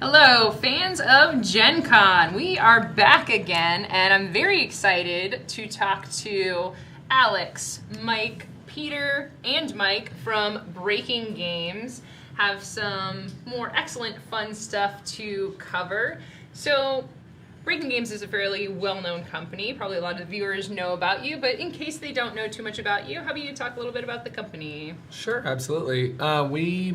Hello, fans of Gen Con. We are back again, and I'm very excited to talk to Alex, Mike, Peter, and Mike from Breaking Games. Have some more excellent fun stuff to cover. So, Breaking Games is a fairly well-known company. Probably a lot of the viewers know about you, but in case they don't know too much about you, how about you talk a little bit about the company? Sure, absolutely. We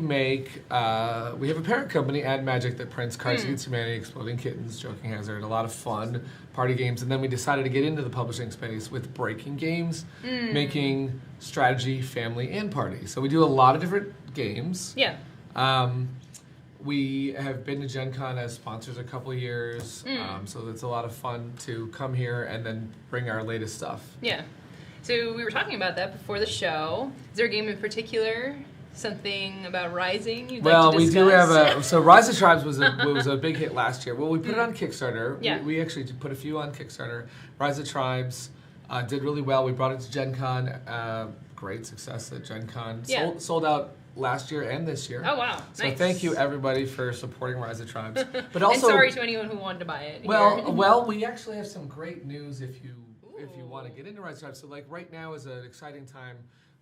have a parent company, Ad Magic, that prints Cards Against Humanity, Exploding Kittens, Joking Hazard, a lot of fun party games, and then we decided to get into the publishing space with Breaking Games, making strategy, family, and party. So we do a lot of different games. Yeah. We have been to Gen Con as sponsors a couple of years, so it's a lot of fun to come here and then bring our latest stuff. Yeah. So we were talking about that before the show. Is there a game in particular? Something about Rising you'd like to discuss? We do have so Rise of Tribes was a big hit last year. Well, we put it on Kickstarter. Yeah. We actually put a few on Kickstarter. Rise of Tribes did really well. We brought it to Gen Con. Great success at Gen Con. Yeah. Sold out last year and this year. Oh, wow. So nice. Thank you, everybody, for supporting Rise of Tribes. But also, and sorry to anyone who wanted to buy it. Well, we actually have some great news if you want to get into Rise of Tribes. So like right now is an exciting time.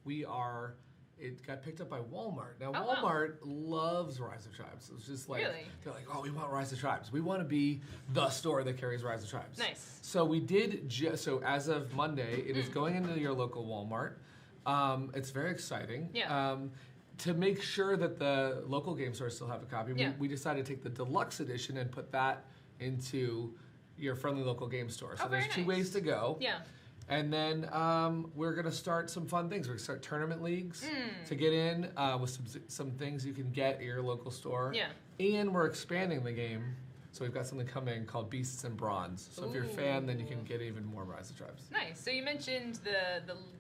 It got picked up by Walmart. Now Walmart loves Rise of Tribes. It's just like they're like, oh, we want Rise of Tribes. We want to be the store that carries Rise of Tribes. Nice. So we did. So as of Monday, it is going into your local Walmart. It's very exciting. Yeah. To make sure that the local game stores still have a copy, we decided to take the deluxe edition and put that into your friendly local game store. So there's two ways to go. Yeah. And then we're going to start some fun things. We're going to start tournament leagues to get in with some things you can get at your local store. Yeah. And we're expanding the game. So we've got something coming called Beasts and Bronze. So if you're a fan, then you can get even more Rise of Tribes. Nice. So you mentioned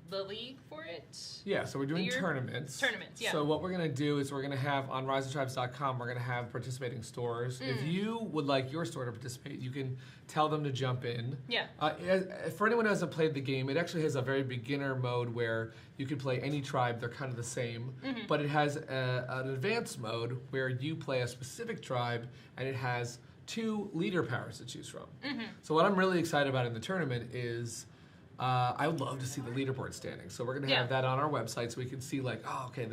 the league for it? Yeah, so we're doing tournaments. Tournaments, yeah. So what we're going to do is we're going to have, on riseoftribes.com, we're going to have participating stores. If you would like your store to participate, you can tell them to jump in. Yeah. For anyone who hasn't played the game, it actually has a very beginner mode where you can play any tribe. They're kind of the same. But it has an advanced mode where you play a specific tribe, and it has 2 leader powers to choose from. So what I'm really excited about in the tournament is I would love to see the leaderboard standing. So we're going to have that on our website so we can see like, oh, okay,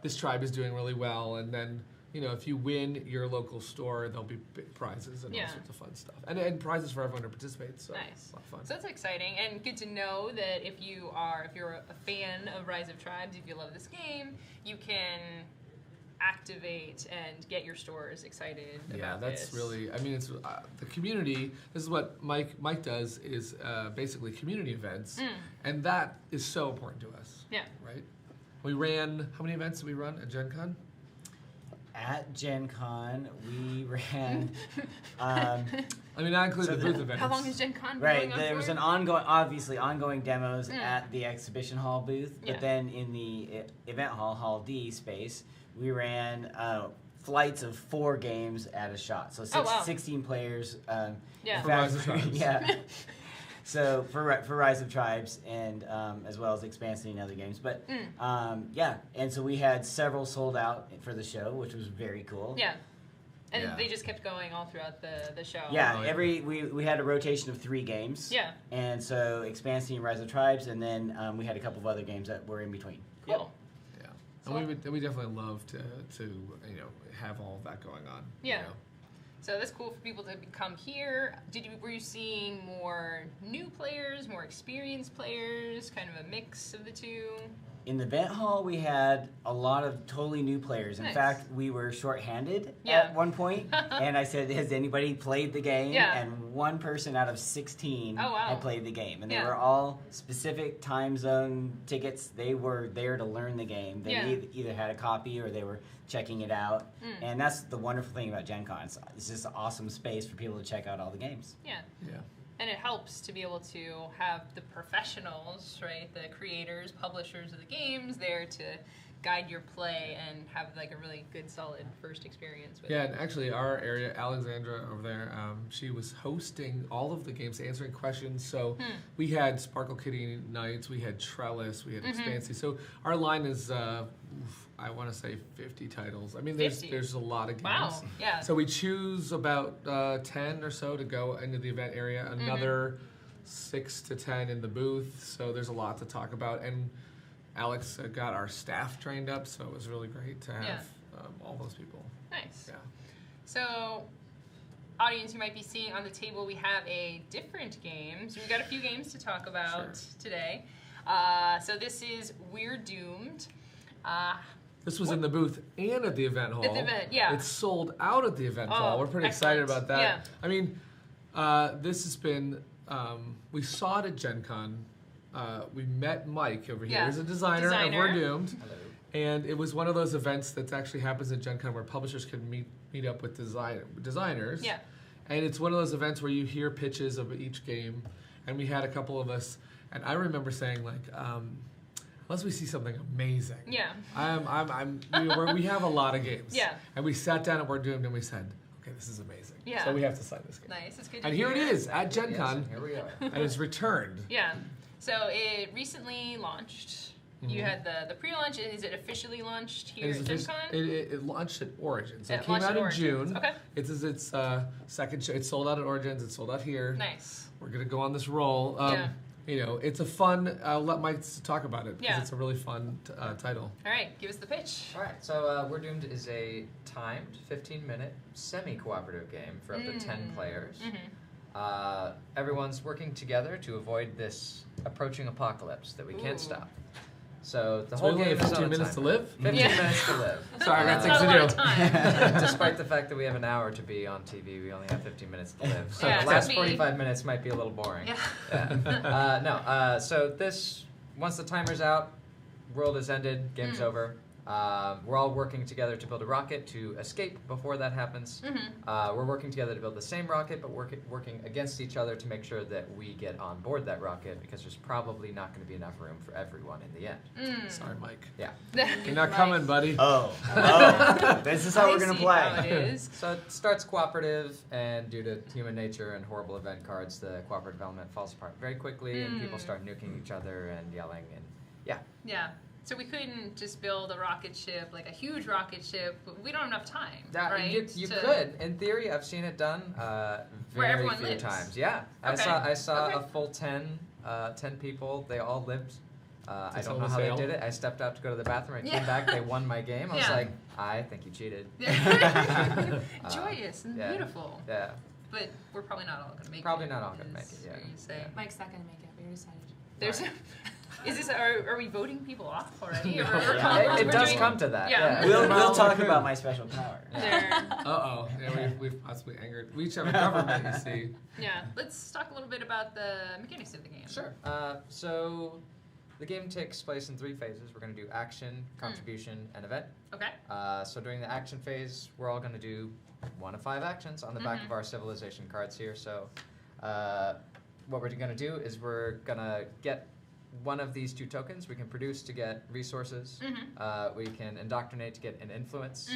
this tribe is doing really well. And then, if you win your local store, there'll be big prizes and all sorts of fun stuff. And prizes for everyone to participate. So nice. It's a lot of fun. So that's exciting and good to know that if you're a fan of Rise of Tribes, if you love this game, you can activate and get your stores excited about that's this. really, it's the community. This is what Mike does is basically community events, and that is so important to us. Yeah. Right? We ran, how many events did we run at Gen Con? At Gen Con, we ran. Not including the booth events. How long has Gen Con been Right, going on there for? was an ongoing demos at the exhibition hall booth, but then in the event hall, Hall D space, we ran flights of 4 games at a shot. So 16 players. For Rise of Tribes. Yeah. So for Rise of Tribes and as well as Expansion and other games. But and so we had several sold out for the show, which was very cool. Yeah. And they just kept going all throughout the show. Yeah, we had a rotation of 3 games. Yeah. And so Expansion and Rise of Tribes, and then we had a couple of other games that were in between. Cool. And we definitely love to have all of that going on. Yeah. So that's cool for people to come here. Were you seeing more new players, more experienced players, kind of a mix of the two? In the event hall, we had a lot of totally new players. In fact, we were shorthanded at one point, and I said, has anybody played the game? Yeah. And 1 person out of 16 had played the game. And they Yeah. were all specific time zone tickets. They were there to learn the game. They either had a copy or they were checking it out. And that's the wonderful thing about Gen Con. It's just an awesome space for people to check out all the games. Yeah. Yeah. And it helps to be able to have the professionals, right, the creators, publishers of the games there to guide your play and have like a really good, solid first experience with it. Yeah, and actually our area, Alexandra over there, she was hosting all of the games, answering questions. So we had Sparkle Kitty nights, we had Trellis, we had Expansi. So our line is, I want to say 50 titles. I mean, 50? there's a lot of games. Wow, yeah. So we choose about 10 or so to go into the event area. Another 6 to 10 in the booth. So there's a lot to talk about. And Alex got our staff trained up, so it was really great to have all those people. Nice. Yeah. So, audience, you might be seeing on the table we have a different game. So we've got a few games to talk about today. So this is We're Doomed. This was in the booth and at the event hall. At the event, yeah. It's sold out at the event hall. We're pretty excited about that. Yeah. I mean, this has been, we saw it at Gen Con. We met Mike over here. Yeah. He's a designer of We're Doomed. Hello. And it was one of those events that actually happens at Gen Con where publishers can meet up with designers. Yeah. And it's one of those events where you hear pitches of each game. And we had a couple of us, and I remember saying like, unless we see something amazing. Yeah. We have a lot of games. Yeah. And we sat down at We're Doomed and we said, okay, this is amazing. Yeah. So we have to sign this game. Nice. It's good to And here it hear. is at Gen Yes, Con. and here we are. And it's returned. Yeah. So it recently launched. You had the pre-launch. Is it officially launched here at Gen Con? It launched at Origins. It It came launched out at in Origins. June. Okay. It's second show. It's sold out at Origins. It's sold out here. Nice. We're gonna go on this roll. Yeah. You know, it's a fun. I'll let Mike talk about it because Yeah. it's a really fun title. All right. Give us the pitch. All right, so We're Doomed is a timed 15-minute semi-cooperative game for up to 10 players. Everyone's working together to avoid this approaching apocalypse that we can't Ooh. stop. So the So whole we only game have is on 15 a minutes to timer. live. 15 Yeah. minutes to live. Sorry, I got That's things not to a lot do. of time. Despite the fact that we have an hour to be on TV, we only have 15 minutes to live. So Yeah, the last so 45 minutes might be a little boring. Yeah. So this, once the timer's out, world is ended, game's over. We're all working together to build a rocket to escape before that happens. We're working together to build the same rocket, but working against each other to make sure that we get on board that rocket because there's probably not going to be enough room for everyone in the end. Sorry, Mike. Yeah. You're not coming, buddy. Oh, this is how we're gonna I see how it play. is. So it starts cooperative, and due to human nature and horrible event cards, the cooperative element falls apart very quickly, and people start nuking each other and yelling, and yeah. Yeah. So we couldn't just build a rocket ship, like a huge rocket ship. But we don't have enough time, right? You to- could, in theory. I've seen it done Where very everyone few lives. times. Yeah, Okay. I saw Okay. a full 10 people. They all lived. I That's don't know almost how they fail. did it. I stepped out to go to the bathroom. I Yeah. came back. They won my game. I was Yeah. like, I think you cheated. Joyous and yeah. beautiful. Yeah. But we're probably not all going to make it. Probably not all gonna make is it, yeah. what you say. Yeah. Mike's not gonna make it. We decided. There's. Alright. Is this? Are we voting people off already? Or No. we're Yeah. It we're does doing- come to that. Yeah. We'll Well, talk okay. about my special power. There. Uh-oh. Yeah, we've possibly angered. We each have a government, you see. Yeah. Let's talk a little bit about the mechanics of the game. Sure. So the game takes place in 3 phases. We're going to do action, contribution, and event. Okay. So during the action phase, we're all going to do 1 of 5 actions on the back of our civilization cards here. So what we're going to do is we're going to get one of these 2 tokens we can produce to get resources. We can indoctrinate to get an influence.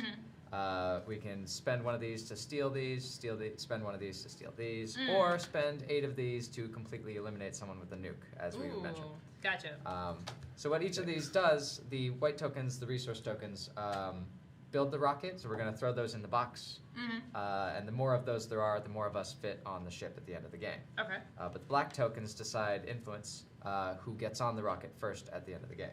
We can spend one of these to steal these, spend one of these to steal these, or spend 8 of these to completely eliminate someone with a nuke, as we Ooh, mentioned. gotcha. So what each of these does, the white tokens, the resource tokens, build the rocket. So we're going to throw those in the box. And the more of those there are, the more of us fit on the ship at the end of the game. Okay. But the black tokens decide influence who gets on the rocket first at the end of the game.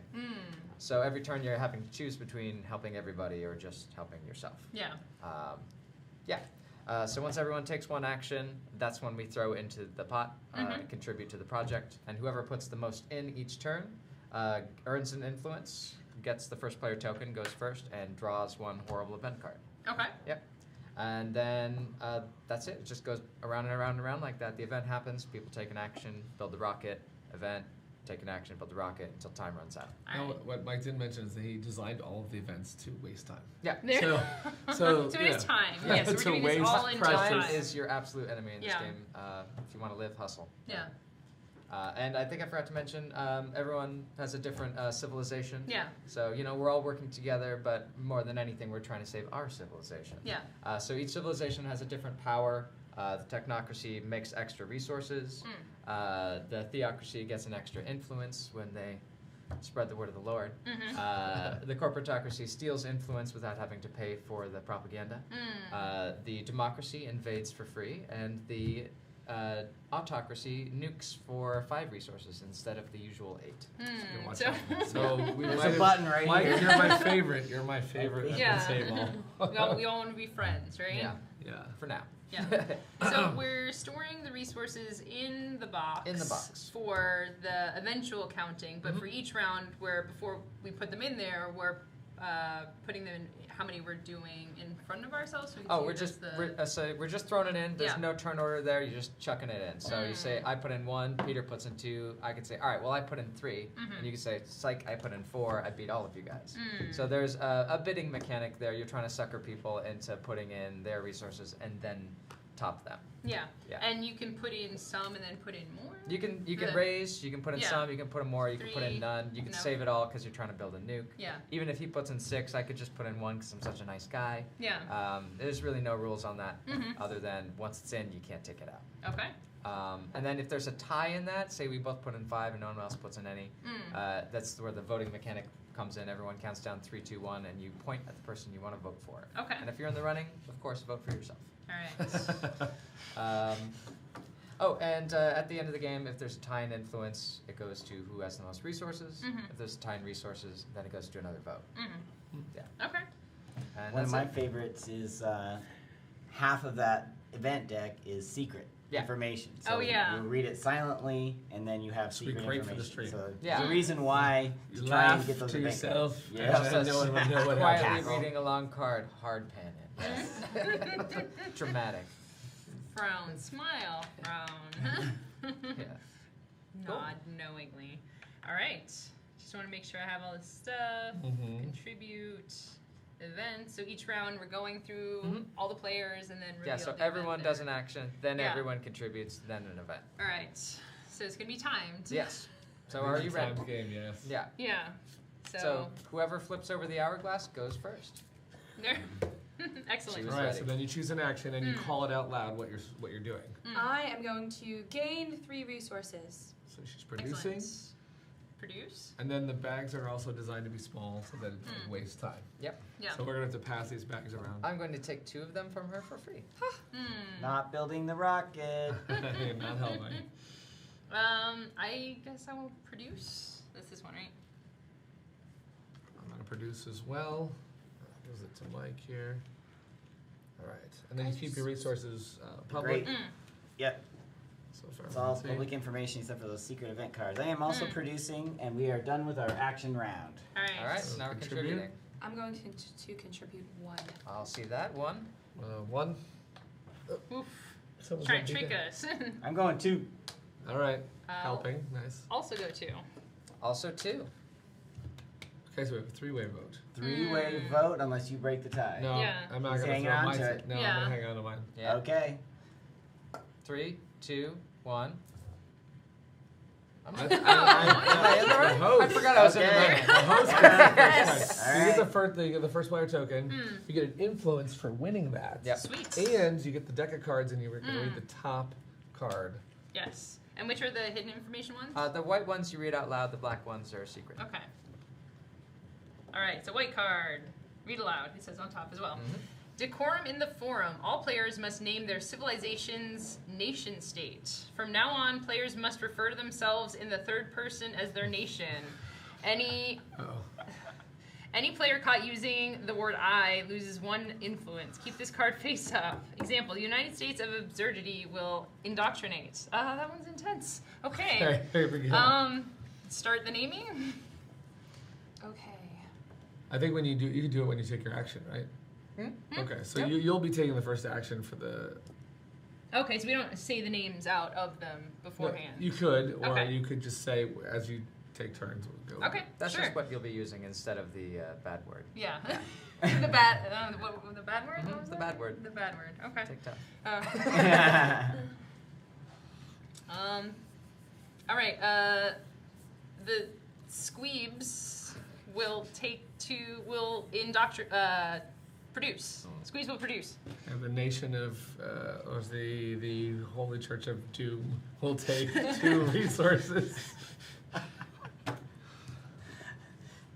So every turn you're having to choose between helping everybody or just helping yourself. Yeah. So once everyone takes 1 action, that's when we throw into the pot, contribute to the project, and whoever puts the most in each turn earns an influence, gets the first player token, goes first, and draws 1 horrible event card. Okay. Yep. And then that's it. It just goes around and around and around like that. The event happens, people take an action, build the rocket, event, take an action, build the rocket until time runs out. All Now, right. what Mike didn't mention is that he designed all of the events to waste time. Yeah. There. So So it is time. Yes, we're To doing this waste all in precious time. Time is your absolute enemy in this Yeah. game. If you want to live, hustle. Yeah. And I think I forgot to mention, everyone has a different civilization. Yeah. So, we're all working together, but more than anything, we're trying to save our civilization. Yeah. So each civilization has a different power. The technocracy makes extra resources. The theocracy gets an extra influence when they spread the word of the Lord. The corporatocracy steals influence without having to pay for the propaganda. The democracy invades for free, and the autocracy nukes for 5 resources instead of the usual 8. Watch So- out. So we There's might a have- button right Mike, here. you're my favorite. You're my favorite. Yeah. Sable. we all want to be friends, right? Yeah, Yeah. for now. Yeah. So we're storing the resources in the box. In the box. For the eventual counting, but for each round, where before we put them in there, we're putting them in how many we're doing in front of ourselves. So we can Oh, see we're if just that's we're just throwing it in. There's Yeah. no turn order there. You're just chucking it in. So you say I put in 1, Peter puts in 2. I could say, all right, well I put in 3, and you can say, psych, I put in 4. I beat all of you guys. So there's a bidding mechanic there. You're trying to sucker people into putting in their resources and then top them. Yeah. Yeah. And you can put in some and then put in more. You can The- raise. You can put in Yeah. some. You can put in more. You can put in 3, none. You can no. save it all because you're trying to build a nuke. Yeah. Even if he puts in 6, I could just put in 1 because I'm such a nice guy. Yeah. There's really no rules on that, Mhm. other than once it's in, you can't take it out. Okay. And then if there's a tie in that, say we both put in 5 and no one else puts in any, that's where the voting mechanic comes in. Everyone counts down 3, 2, 1, and you point at the person you want to vote for. Okay. And if you're in the running, of course, vote for yourself. All right. At the end of the game, if there's a tie in influence, it goes to who has the most resources. If there's a tie in resources, then it goes to another vote. Yeah. Okay. And One of that's my it. favorites is half of that event deck is secret information. So Oh, yeah. you read it silently, and then you have This would be secret great for the information. stream. So Yeah. there's a reason why You to try and laugh get those to event yourself, cards. and Yeah. then no one would know what Quietly happened. reading a long card, hard pan it. Dramatic. Frown, smile, frown. Yeah. Nod knowingly. All right. Just want to make sure I have all this stuff. Contribute, events. So each round we're going through all the players and then reveal Yeah, so the everyone event does there. an action, then Yeah. everyone contributes, then an event. All right. So it's gonna be timed. Yes. So are you ready? Timed game, yes. Yeah. Yeah. So whoever flips over the hourglass goes first. there. Excellent. She All was right, ready. so then you choose an action and you call it out loud what you're doing. I am going to gain 3 resources. So she's producing, Excellent. Produce. and then the bags are also designed to be small so that it doesn't waste time. Yep. Yeah. So we're gonna have to pass these bags around. I'm going to take 2 of them from her for free. Not building the rocket. Not helping. I guess I will produce. That's this one, right? I'm gonna produce as well. Gives it to Mike here. All right, and then you keep your resources public. Great. Yep. So far, It's all let's see. public information except for those secret event cards. I am also producing, and we are done with our action round. All right. All right, So now we're contribute. contributing. I'm going to contribute 1. I'll see that. 1. 1. Oof. Someone's Trying to gonna trick beat us. I'm going 2. it. All right, I'll helping, nice. Also go 2. Also 2. Okay, so we have a 3-way vote. 3-way vote unless you break the tie. No, Yeah. I'm not He's gonna hanging throw on mine. to it. No, Yeah. I'm gonna hang on to mine. Yeah. Okay. 3, 2, 1. I'm I- in the right? host. I forgot I was in the Okay. right. The host gets the first All one. You get the right. first. You get the first player token. You get an influence for winning that. Yep. Sweet. And you get the deck of cards, and you're gonna read the top card. Yes. And which are the hidden information ones? The white ones you read out loud, the black ones are secret. Okay. All right, so white card. Read aloud. It says on top as well. Decorum in the forum. All players must name their civilization's nation state. From now on, players must refer to themselves in the third person as their nation. Any player caught using the word I loses 1 influence. Keep this card face up. Example, the United States of Absurdity will indoctrinate. That one's intense. Okay. Here we go. Start the naming. Okay. I think when you do, you can do it when you take your action, right? Okay, so Yep. you'll be taking the first action for the. Okay, so we don't say the names out of them beforehand. You could, or Okay. you could just say as you take turns. We'll go. Okay, That's sure. just what you'll be using instead of the bad word. Yeah. the bad the bad word? What was The that? bad word. The bad word. Okay. Take time. All right. The squeebs will produce. Squeebs will produce. And the nation of, or the Holy Church of Doom will take 2 resources.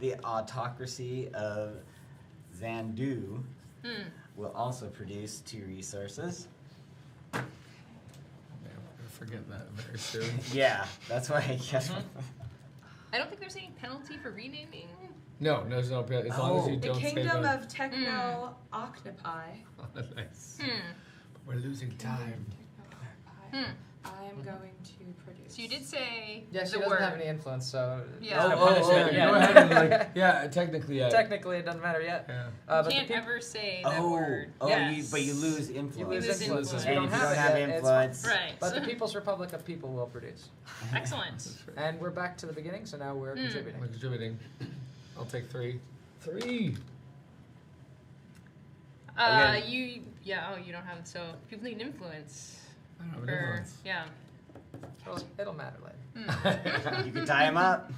the autocracy of Zandu will also produce 2 resources. Man, we're gonna forget that very soon. Yeah, that's why I guess. I don't think there's any penalty for renaming. No, there's no penalty. As long as you The don't say kingdom the... of Techno Octopi. Nice. We're losing time. I'm going to produce. So you did say Yeah, she the doesn't word. have any influence, so Yeah. there's no punishment. Go ahead and technically, yeah. Technically, it doesn't matter yet. Yeah. But the Can't peop- ever say that Oh, word. oh, Yes. but you lose influence. You lose lose influence. influence. We And don't if you have don't it have yet, it's influence, Right. But the People's Republic of People will produce. Excellent. And we're back to the beginning, so now we're contributing. We're contributing. I'll take 3. 3. You don't have, so people need influence. I don't have an For, influence. yeah. It'll matter later. you can tie him up.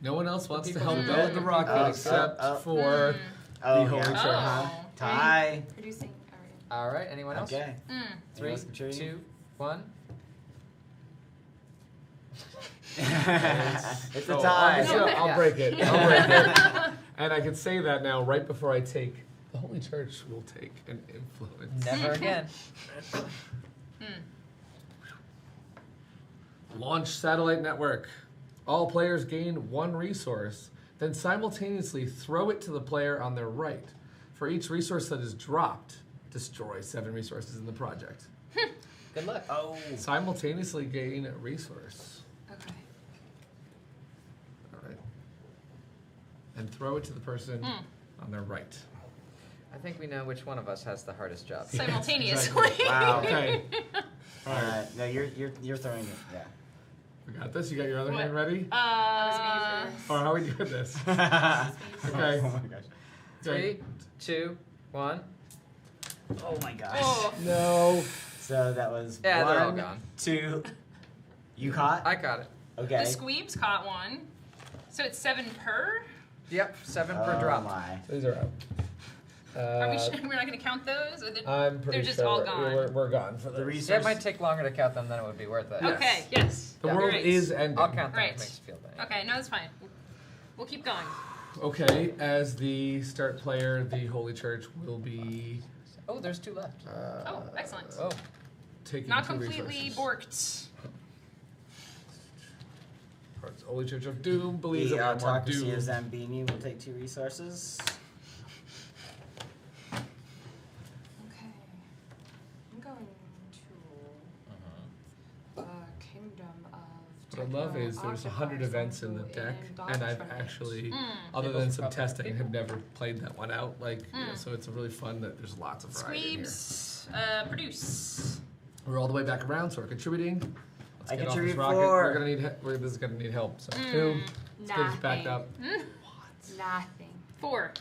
No one else wants to people help who build the rocket Oh, except oh, oh. for Oh, the Holy yeah. Church. Oh. Tie. Producing. All right, anyone else? Okay. 3, else contributing? 2, 1. It's a Oh, tie. I'll Yeah. break it. I'll break it. And I can say that now right before I take. The Holy Church will take an influence. Never again. Launch satellite network. All players gain 1 resource, then simultaneously throw it to the player on their right. For each resource that is dropped, destroy 7 resources in the project. Good luck. Oh. Simultaneously gain a resource. Okay. All right. And throw it to the person on their right. I think we know which one of us has the hardest job. Simultaneously. Wow. Okay. No, you're throwing it. Yeah. We got this. You got your other What? hand ready? Uh, Or how are we doing this? Okay. Oh my gosh. 3, 2, 1. Oh my gosh. oh. No. So that was Yeah, they're all 1, gone. 2. You caught? I got it. Okay. The Squeebs caught one. So it's 7 per? Yep, 7 per Oh drop. my. These are out. Are we sure we're not going to count those? Or I'm pretty they're just sure all we're- gone. We're gone for The this. resource. Yeah, it might take longer to count them than it would be worth it. Okay, yes. The Yeah. world Great. is ending. I'll count them. Right. It makes you feel better. Okay, no, it's fine. We'll keep going. Okay, as the start player, the Holy Church will be Oh, there's 2 left. Oh, excellent. Oh, taking Not 2 completely resources. borked. Parts Holy Church of Doom believes The that we're more autocracy doomed. of Zambini will take 2 resources. Okay. I'm going to Kingdom of What I love is there's 100 events in the deck, and I've actually, other than some testing, have never played that one out. Like, you know, so it's really fun that there's lots of variety in here. Squeebs, produce. We're all the way back around, so we're contributing. Let's I get off contribute this rocket. 4. We're gonna need. This is gonna need help. So 2. Let's get this backed up. Nothing. 4.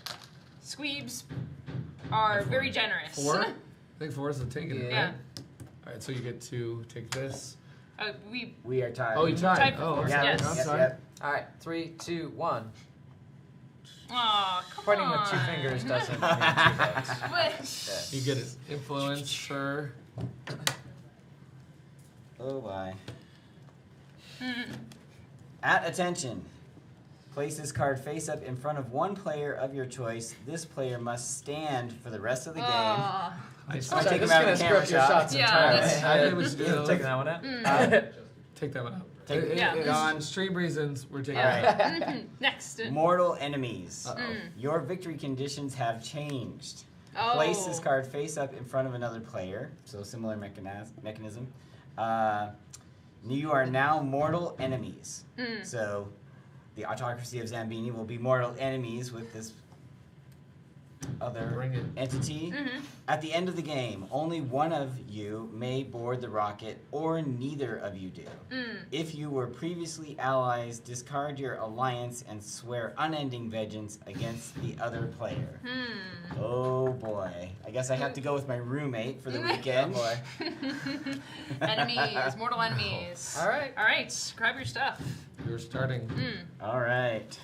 Squeebs are very generous. 4. I think 4 is the taking it. Yeah. Right? All right, so you get to take this. We are tied. Oh, you tied. Tied for Oh, 4, okay. yes. I'm Yep, sorry. yep. all right. 3, 2, 1. Aw, come Pointing on. with 2 fingers doesn't mean 2 votes. What? You get it. Influence, sure. Oh my. Hmm. At attention. Place this card face up in front of 1 player of your choice. This player must stand for the rest of the game. Aw. I Sorry, So take this him is out of gonna the camera script your shot. shots Yeah, entirely. that's- I think we should do You're that. taking that one out. Take that one out. Take It- Yeah. it's Gone. Stream reasons, we're taking Yeah. it out. Mhm. Next. Mortal enemies. Uh-oh. Your victory conditions have changed. Oh. Place this card face up in front of another player. So similar mechanism. You are now mortal enemies. Mm. So the autocracy of Zambini will be mortal enemies with this other Bring it. entity. Mhm. At the end of the game, only one of you may board the rocket, or neither of you do. Mm. If you were previously allies, discard your alliance and swear unending vengeance against the other player. Hmm. Oh boy. I guess I have to go with my roommate for the Oh weekend. boy. Enemies, mortal enemies. All right. All right, grab your stuff. You're starting. Mm. Alright.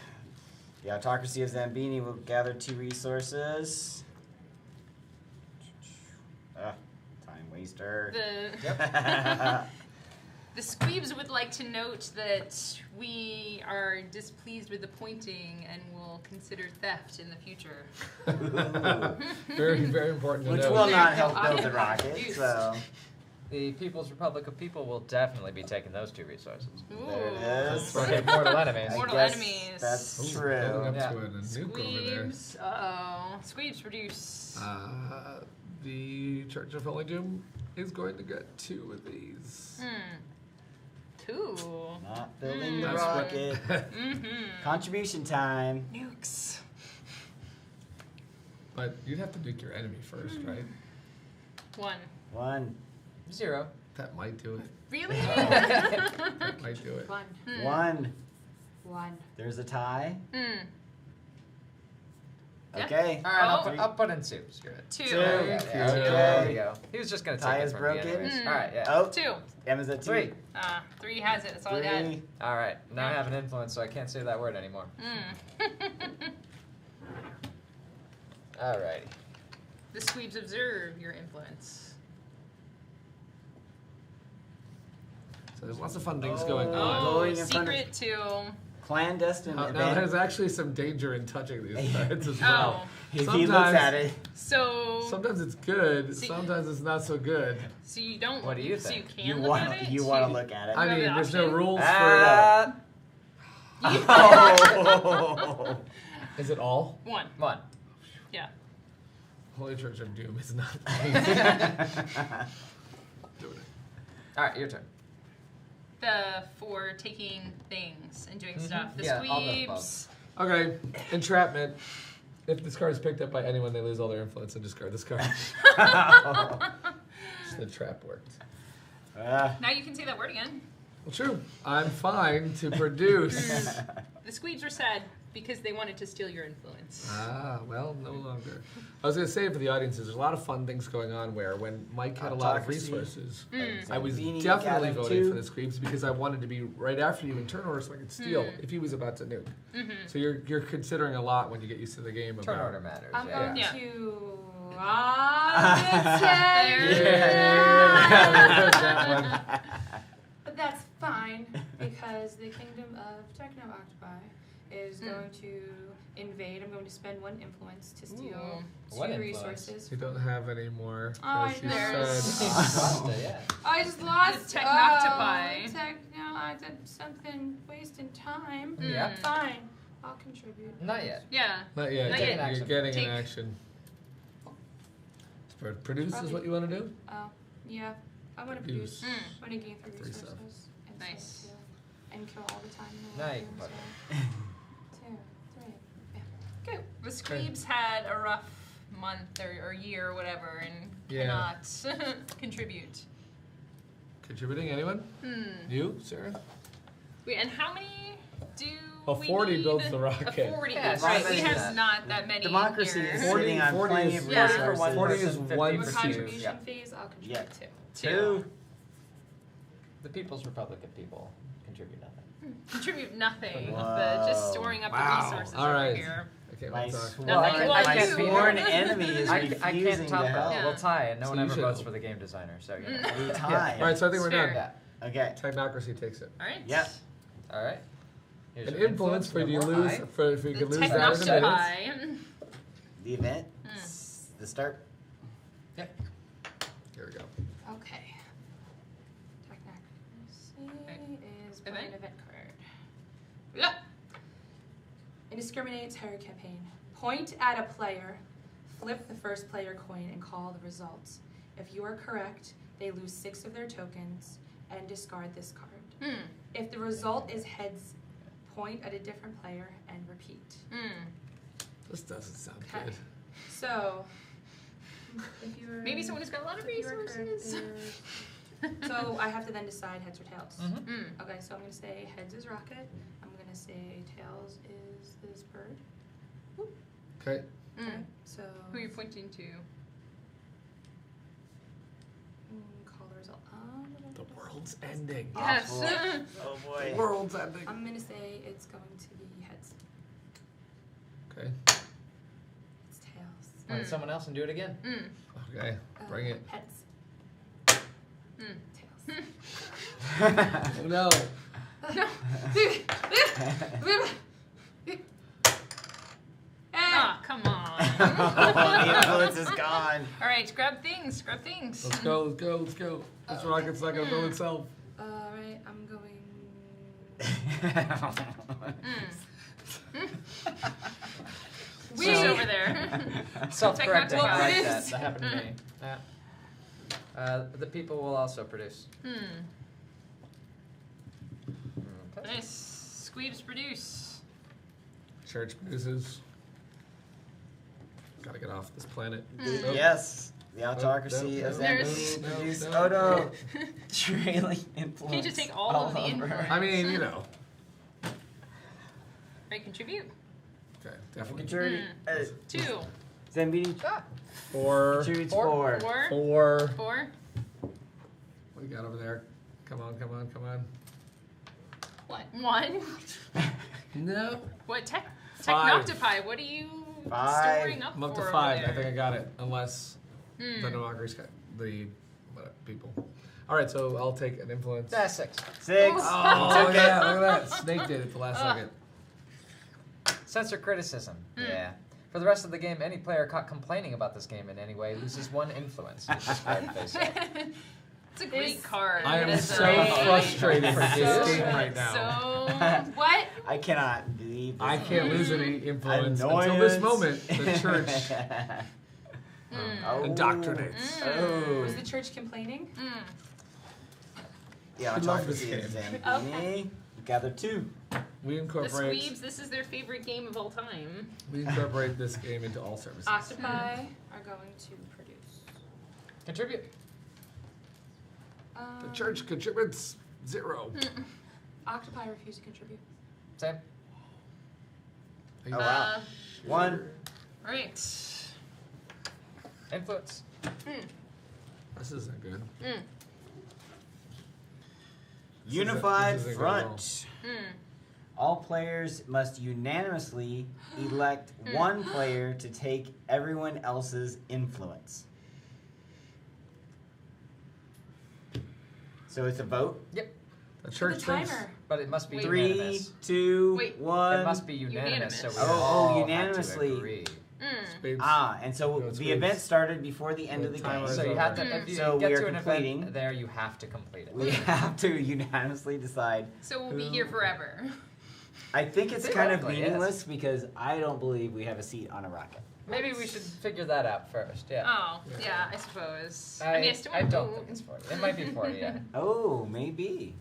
The autocracy of Zambini will gather 2 resources. Time waster. The Yep. The Squeebs would like to note that we are displeased with the pointing and will consider theft in the future. Very, very important to Which know. will not There you help go. build the I'm rocket, confused. so. The People's Republic of People will definitely be taking those 2 resources. Ooh. There it is. For the mortal enemies. I Mortal guess enemies. That's Ooh, true. building up Yeah. to a nuke over there. Squeebs. Uh-oh. Squeebs produce. The Church of Holy Doom is going to get 2 of these. 2. Not building the That's rocket. Mm-hmm. Contribution time. Nukes. But you'd have to nuke your enemy first, right? 1. 1. 0. That might do it. Really? That might do it. 1. 1. 1. There's a tie. Yeah. Okay. All right, Oh. I'll put in 2. Screw it. 2. Two. Yeah, Okay. there we go. He was just going to Tie take it is from broken. me anyways. Mm. All right, yeah. Oh, 2. Emma's at 2. 3. 3 has it. That's all I got. 3. All right, now I have an influence, so I can't say that word anymore. All righty. The Squeebs observe your influence. So there's lots of fun things Oh. going on. Oh, Going in front of- secret to. Clandestine Now event. there's actually some danger in touching these cards as well. Oh. If he looks Sometimes- at it. So. Sometimes it's good, See- sometimes it's not so good. So you don't. What do you So you think? can You look want at it. you want to look at it. I have mean, the there's no option? rules Oh. Is it all? 1. 1. Yeah. Holy Church of Doom is not doing it. All right, your turn. For taking things and doing stuff. The Yeah, all the Squeebs. Okay, entrapment. If this card is picked up by anyone, they lose all their influence and discard this card. The trap worked. Now you can say that word again. Well, true. I'm fine to produce. The Squeebs were sad because they wanted to steal your influence. Well, no longer. I was going to say for the audiences, there's a lot of fun things going on where when Mike had a lot of Autocracy. resources, Mm. I was Beanie definitely Gathering voting 2. for the Squeebs because I wanted to be right after you in turn order so I could steal if he was about to nuke. So you're considering a lot when you get used to the game. Turn about order matters. I'm yeah. going Yeah. to. There. that one. But that's fine because the Kingdom of Techno Octopi is going to invade. I'm going to spend 1 influence to steal Ooh. 2 What influence? resources. You don't have any more. Oh, I as you know. said. Pasta, yeah. I just lost. The Technoctopi. No, I did something wasting time. Yeah. Fine, I'll contribute. Not yet. Yeah. Not yet. Not You're yet. Action. getting Take- an action. Produce is what you want to do? Oh, yeah. I want to Produce. produce. I want to gain 3 Three resources. stuff. And Nice. so, and kill all the time. in the Now you game, can put so. 2, 3. Yeah. Good. The Squeebs had a rough month or year or whatever and Yeah. cannot contribute. Contributing anyone? You, Sarah? Wait, and how many do A we 40 need? builds the rocket. A 40, Yeah, right. so We many have that. not that many Democracy here. is 40 sitting on 40 plenty is- of yeah. resources. 40 is person, 1 50 For for for two. contribution Yeah. phase, I'll contribute Yeah. 2. 2. The People's Republic of People contribute nothing. Contribute nothing, Whoa. but just storing up Wow. the resources All over right. here. Okay, My let's talk. sworn, Nothing I was my you. sworn enemy is I refusing can't top to that. help. Yeah. We'll tie, and no So one you ever should votes help. for the game designer, so you Mm. know. We tie. All right, so I think we're Fair. done. Yeah. Okay. Technocracy takes it. All right. Yep. All right. Here's An your influence for no you more lose high. for if you The could lose that in a minute. Technoctopi. The event. The start. Here we go. Okay. Technocracy is an Event? event card. Yeah. Indiscriminate terror campaign. Point at a player, flip the first player coin, and call the results. If you are correct, they lose 6 of their tokens and discard this card. If the result is heads, point at a different player and repeat. This doesn't sound Okay. good. So, if you're Maybe someone who's got a lot of if you are correct, resources. so I have to then decide heads or tails. Mhm. Okay, so I'm gonna say heads is rocket. I'm gonna say tails is this bird. Okay. Okay, so Who are you pointing to? call the result. The world's ending. Yes. Awful. Oh The boy. world's ending. I'm gonna say it's going to be heads. Okay. It's tails. Point at someone else and do it again. Okay. Bring it. Heads. Mm. Tails. Oh, no. No. Ah, come on. The influence is gone. All right, grab things. Grab things. Let's go, let's go, let's go. This rocket's not gonna build itself. Alright, I'm going. She's over there. Self-correcting. I like that. Technocracy. That happened to me. Yeah. The people will also produce. Okay. Nice. Squeebs produce. Church produces. Gotta get off this planet. Yes. The autocracy No, of no, Zambini no, produced. no. Oh no. Trailing influence. Can you just take all of the over. influence? I mean, you know. Right, contribute. Okay, definitely. Contribute. 2. Zambini 4. contributes Four. 4. 4. 4. 4. What do you got over there? Come on, come on, come on. What? 1. No. What? 5. Technoctopi, what are you 5. storing up I'm up to for 5. over I think I there? got it. Unless the democracy's got the people. Alright, so I'll take an influence. That's 6. 6. Oh, yeah, look at that. Snake did it the last second. Censor criticism. Yeah. For the rest of the game, any player caught complaining about this game in any way loses 1 influence. You discard face up. It's a great card. I am It is so great. frustrated with So this game good. right now. So what? I cannot believe this. I can't lose any influence until this moment. The church Oh. indoctrinates. Oh. Was the church complaining? The I love this autocracy of game. Zambini. Gather 2. We The incorporate. Squeebs, this is their favorite game of all time. We incorporate this game into all services. Octopi are going to produce. Contribute. The church contributes 0. Octopi refuse to contribute. Same. Oh wow. 1. Right. Influence. This isn't good. Unified this isn't front. All players must unanimously elect one player to take everyone else's influence. So it's a vote. Yep. The The church thinks. timer. But it must be 3, unanimous. 2, Wait. 1. It must be unanimous. So we Unanimous. all have to unanimously. agree. Spades. And so No, it's the spades. event started before the end of the The timer game. is So you over. have to, if you So get we are to an completing. event there, you have to complete it. We have to unanimously decide. So we'll be Who- here forever. I think it's kind of Theoretically, yes. meaningless because I don't believe we have a seat on a rocket. Maybe we should figure that out first. Yeah. Oh, yeah, I suppose. I mean, I still I want to don't vote. think it's 40. It might be 40. Yeah. Oh, maybe.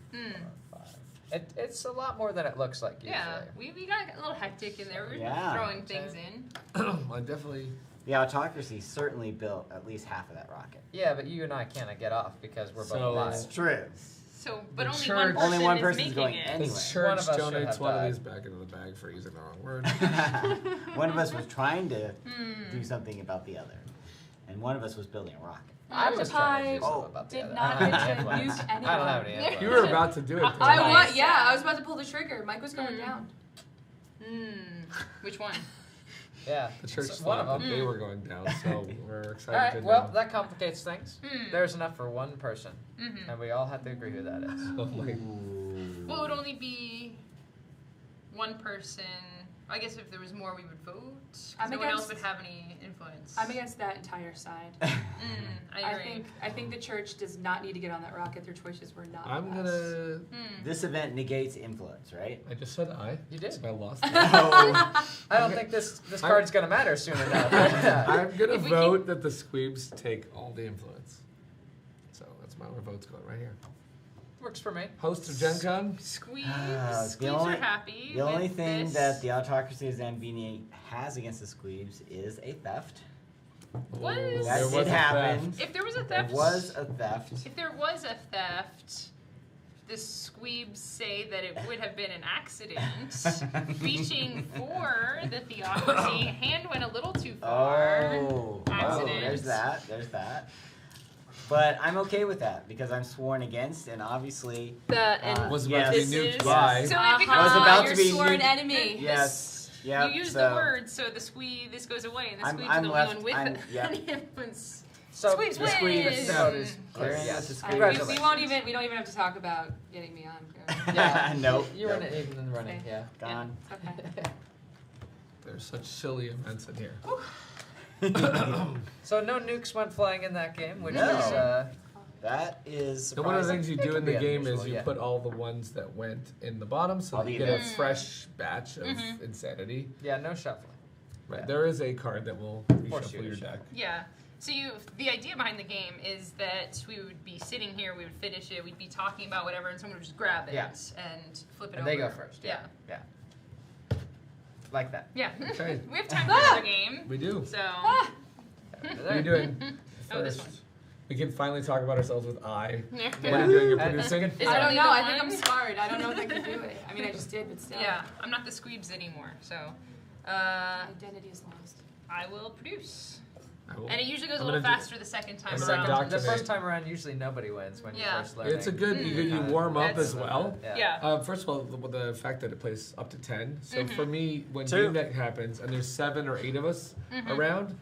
It's a lot more than it looks like usually. Yeah, we got a little hectic in there. We were Yeah. throwing things in. I definitely. The autocracy certainly built at least half of that rocket. Yeah, but you and I can't get off because we're both So- alive. It's true. So, but The only church- one person Only one is person's making going it. anyway. The One church of us should donates have one of died. these back into the bag for using the wrong word. One of us was trying to do something about the other, and one of us was building a rocket. I was trying to do Octopi something about the did other. not I don't get have to any influence. use I don't have anyone. any influence. You were about to do it. though. I Nice. was, yeah, I was about to pull the trigger. Mike was going down. Which one? Yeah. The church It's one of thought them. that they were going down, so we're All excited right. to Well, know. that complicates things. There's enough for one person, Mm-hmm. and we all have to agree who that is. Oh my. Well, it would only be one person. I guess if there was more, we would vote. 'Cause I'm no one else against- would have any influence. I'm against that entire side. I agree. I think the church does not need to get on that rocket. Their choices were not. I'm us. gonna. This event negates influence, right? I just said I. You did. So I lost. Oh, I don't think this card's gonna matter soon enough. Yeah. I'm gonna If we vote that the Squeebs take all the influence. So that's my vote's going right here. Works for me. Host of Gen Con. Squeebs. the Squeebs only- are happy. the only with thing this. that the autocracy of Zambini has against the Squeebs is a theft. What? Oh, That there did was a happen. theft. If there was a There theft. was a theft. If there was a theft, the Squeebs say that it would have been an accident. Reaching for the theocracy, hand went a little too far. Accident. There's that. But I'm okay with that because I'm sworn against, and obviously, And Was about yes. to be this nuked is- by. So it Uh-huh. becomes Was about your to be sworn nuked. enemy. yes, yeah. you use so the word, so this goes away, and the I'm- Squeebs I'm are the left- only one with I'm- yep. any influence. So Squeeze the squeeze. wins! vote is Carrying clear, out yes. the squeeze. Congratulations. We don't even have to talk about getting me on. Yeah. Nope. You weren't even in the running, yeah. Gone. Okay. There's such silly events in here. So no nukes went flying in that game, which No. was That is And one of the surprising. things you It do could in the be game is unusual, you yeah. put all the ones that went in the bottom, so All that you the get a events. fresh batch of insanity. yeah, no shuffling. Right. Yeah. There is a card that will Force you reshuffle to your shuffle. deck. Yeah. So the idea behind the game is that we would be sitting here, we would finish it, we'd be talking about whatever, and someone would just grab it Yeah. and flip it And over. they go first. Yeah. Yeah. Like that. Yeah. Okay. We have time for another game. We do. So. What are you doing? Oh, this First? one. We can finally talk about ourselves with I. Yeah. What are you doing? You're And- producing? Is I it don't only know. the I think I'm one? smart. I don't know if I can do it. I mean, I just did, but still. Yeah, I'm not the squeebs anymore, so Identity is lost. I will produce. I will. And it usually goes a I'm little gonna do- faster the second time I'm The, gonna around. doc- the Indoctrinate. first time around, usually nobody wins when Yeah. you first learn. It's a good, you warm up That's- as well. Yeah. First of all, the fact that it plays up to 10. So Mm-hmm. for me, when Two. game deck happens and there's 7 or 8 of us around,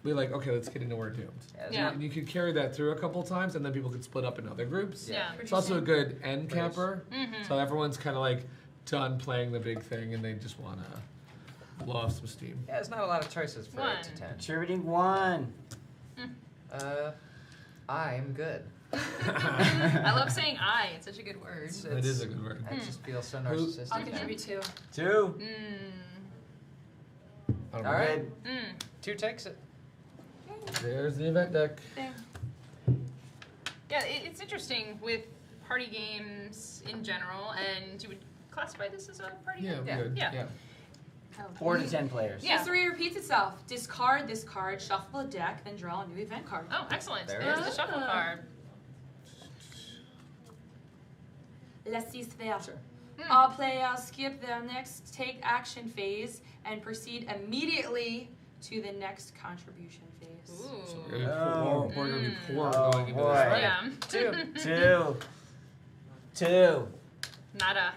we're like, okay, let's get into We're Doomed. Yeah. And you could carry that through a couple times, and then people could split up in other groups. Yeah. It's also a good end Produce. camper. So everyone's kind of like done playing the big thing, and they just want to blow off some steam. Yeah, there's not a lot of choices for 8 to 10. Contributing 1. I'm good. I love saying I. It's such a good word. It is a good word. I just feel so Who- narcissistic. I'll contribute 2. 2. I don't All know. right. Mm. 2 takes it. There's the event deck. There. Yeah, it's interesting with party games in general, and you would classify this as a party Yeah, game? Yeah. good. Yeah. Yeah. 4 to 10 players. Yeah. History repeats itself. Discard this card, shuffle a deck, then draw a new event card. Oh, excellent. There it There's is. the shuffle card. Laissez-faire. Sure. All players skip their next take action phase and proceed immediately to the next contribution phase. Ooh. We're Oh. gonna be poor Oh, going into boy. this, right? Yeah. 2. 2. 2. Nada.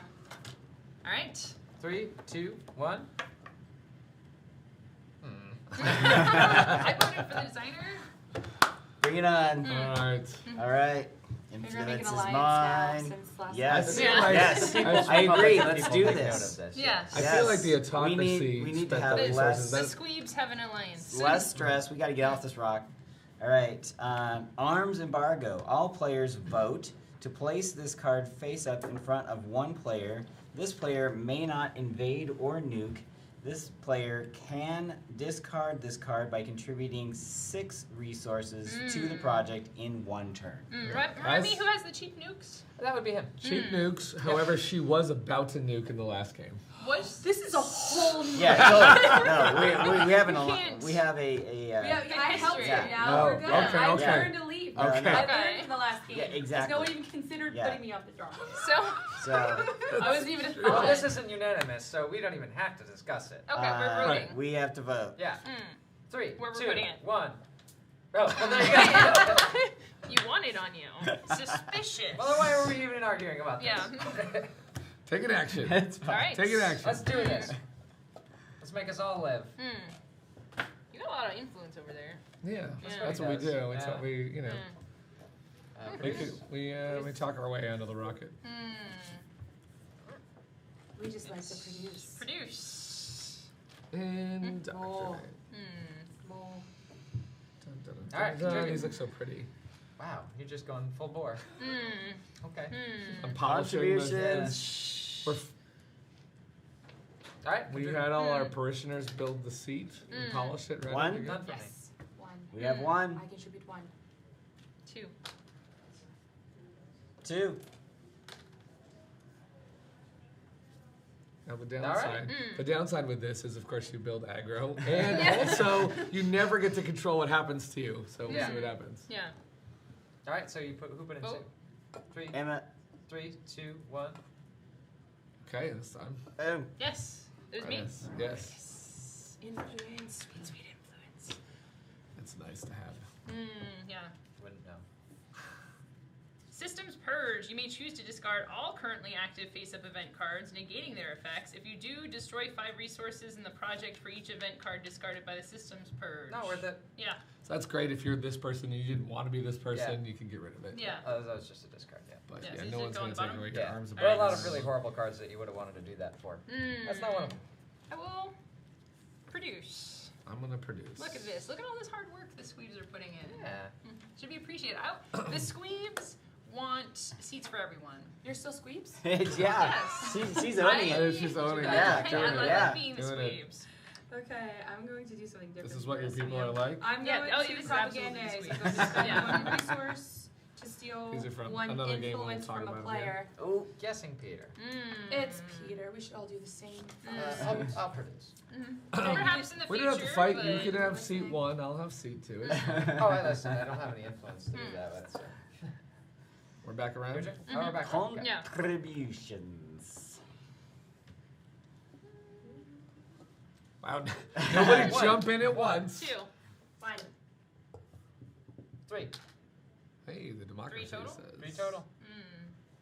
All right. 3, 2, 1. I voted for the designer. Bring it on. All right. All right. We're gonna make an Influence is alliance mine. now since last Yes. Yeah. Yes. I I agree. People Let's take do note this. of Yes. I feel like the Yes. autocracy We need to spent have the The- resources. The That's- squeebs have an alliance. Less stress. We got to get off this rock. All right. Arms embargo. All players vote to place this card face up in front of one player. This player may not invade or nuke. This player can discard this card by contributing 6 resources to the project in one turn. Remind me who has the cheap nukes? That would be him. Cheap nukes. However, she was about to nuke in the last game. Was This is a whole new. Yeah, totally. No, we have an can't. we have a Yeah, I helped history. you. Now No, we're good. okay, I okay. turned to leave. Okay. I Okay. learned in the last game. Yeah, exactly. No one even considered Yeah. putting me off the draw. so. so I wasn't even a Well, thought. this isn't unanimous, so we don't even have to discuss it. Okay, we're voting. we have to vote. Yeah. Mm. 3, Where we're 2, putting it. 1. Oh, well, there you go. You want it on you. Suspicious. Well, then why are we even arguing about this? Yeah. Take an action. It's All fine. right. Take an action. Let's do this. Let's make us all live. You got a lot of influence over there. Yeah, Yeah. that's what we Does. do. It's Yeah. what we, you know, we talk our way onto the rocket. We just like to produce. Produce. And Oh. Dun, dun, dun, All right, dun, dun. Jurgen. These look so pretty. Wow, you're just going full bore. Okay. I'm polishing the, Contributions. we're All right. we had all our parishioners build the seat and polish it. Right One? to go. None for me. Yes. 1. We have 1, I contribute 1. 2. 2. Now the right. downside, the downside with this is, of course, you build aggro, and also you never get to control what happens to you. So we'll Yeah. see what happens. Yeah. All right, so you put who put in Vote. 2? 3, Emma. 3, 2, 1. Okay, this time. Boom. Yes. There's me. Yes, yes. Influence. Sweet, sweet influence. It's nice to have. Yeah. Wouldn't know. Systems Purge. You may choose to discard all currently active face-up event cards, negating their effects. If you do, destroy 5 resources in the project for each event card discarded by the Systems Purge. Not worth it. Yeah. So that's great if you're this person and you didn't want to be this person, you can get rid of it. Yeah. That was just a discard, yeah. But Yeah, yeah, so you no just one's go on going the to take bottom? away your Yeah. arms and There are a lot legs. of really horrible cards that you would have wanted to do that for. Mm. That's not one of them. I will produce. I'm going to produce. Look at this. Look at all this hard work the Squeebs are putting in. Yeah. Should be appreciated. The Squeebs want seats for everyone. You're still Squeebs? Yeah. Yes. She's owning That it. is, she's owning it. Yeah, I doing it, love yeah. being the Doing it. Squeebs. Okay, I'm going to do something different. This is what your for people are like? I'm Yeah, going oh, to this is absolutely propagandize. sweet. I'm going to spend Yeah. 1 resource to steal These are from 1 another game we'll influence talk from a about player. Oh, Guessing Peter. It's Peter. We should all do the same. I'll produce. Perhaps in the We future. don't have to fight. But You can have seat 1. I'll have seat 2. Oh, listen, I don't have any influence to do that, but so. We're back Your around. turn? Oh, we're back. Okay. Yeah. contributions. Wow. Nobody One. jump in at once. 2. Fine. 3. Hey, the democracy 3 total? says. 3 total.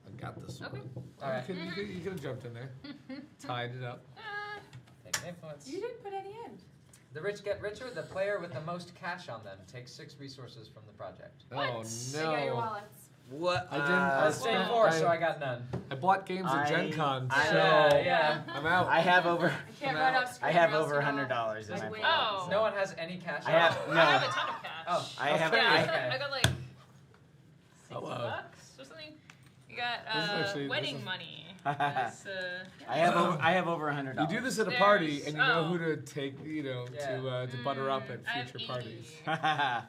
I got this Okay. one. All right. You could have jumped in there. Tied it up. Take an influence. You didn't put any in. The rich get richer. The player with the most cash on them takes 6 resources from the project. Oh, What? no. They got your wallets. What? I didn't- I was staying 4, so I got none. I bought games at Gen Con, so Yeah. I'm out. I have over. I can't I'm run out. off screen. I have or else over you know, $100 in I'd my win. pocket. Oh. No one has any cash. I have I have a no. ton of cash. Oh, I have. Yeah, okay. I got like 60 Hello. bucks or something. You got This is actually- wedding this is- money. That's, yeah. I have over $100. You do this at a party, There's- and you know oh. who to take, to butter up at I have future 80. parties. I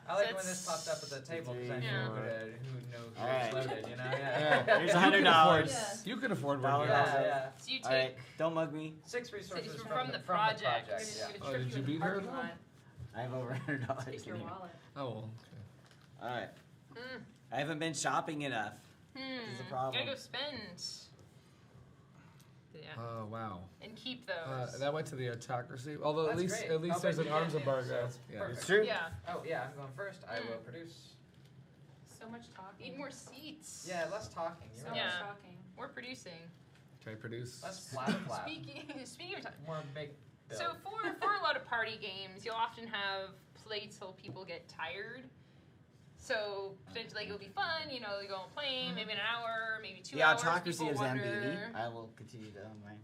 like when That's- this popped up at the table because I knew Yeah. who knows who Alright. was loaded, you know? Yeah. Yeah. Here's You can $100. afford- You can afford Dollar one. bill. Yeah. Yeah. So you take All right, don't mug me. 6 resources it's from the project. We're yeah. gonna Oh, trip did you in the beat her, parking though? lot. I have over $100 Take your in here. wallet. Oh, okay. All right. Mm. I haven't been shopping enough. This is a problem. Gotta go spend. Yeah. Oh, wow. And keep those. That went to the autocracy. Although That's at least great. at least Oh, there's but an you arms can't, embargo. so Yeah. perfect. It's true. Yeah. Oh, yeah, I'm going first. I will produce. So much talking. Need more seats. Yeah, less talking. So You're much right. Yeah. talking. We're producing. Can I produce? Less flap flap. Speaking of time. More big. So for a lot of party games, you'll often have plays till people get tired. So potentially it'll be fun, you know, you go and play maybe an hour, maybe 2 The hours. autocracy people of wonder. Zambini. I will continue to own mine.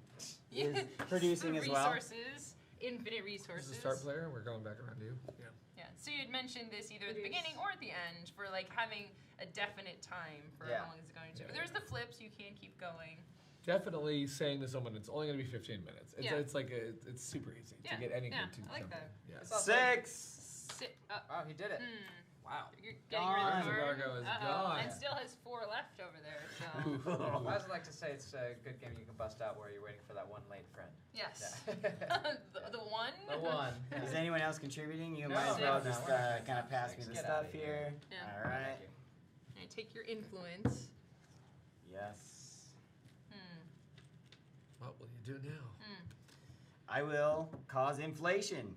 Yeah. Is producing as well. Resources, infinite This resources. is a start player. We're going back around to you. Yeah. Yeah. So you'd mentioned this either at the Produce. beginning or at the end for like having a definite time for Yeah. how long is it going to. Yeah. But there's the flips, you can keep going. Definitely saying to someone it's only going to be 15 minutes. It's, Yeah. it's like it's super easy Yeah, to get any yeah, good to I like something. that. Yeah. It's also- 6. Sit up. Oh, he did it. Wow. You're getting rid of Gone. the card. Embargo is Uh-oh. gone. And still has 4 left over there. So I always like to say it's a good game you can bust out where you're waiting for that one late friend. yes. Yeah. the one. The one. Is anyone else contributing? You No, might as well no, just we're not kind of pass me the Get stuff outta here. Yeah. All right. Thank you. Alright, take your influence. Yes. What will you do now? I will cause inflation.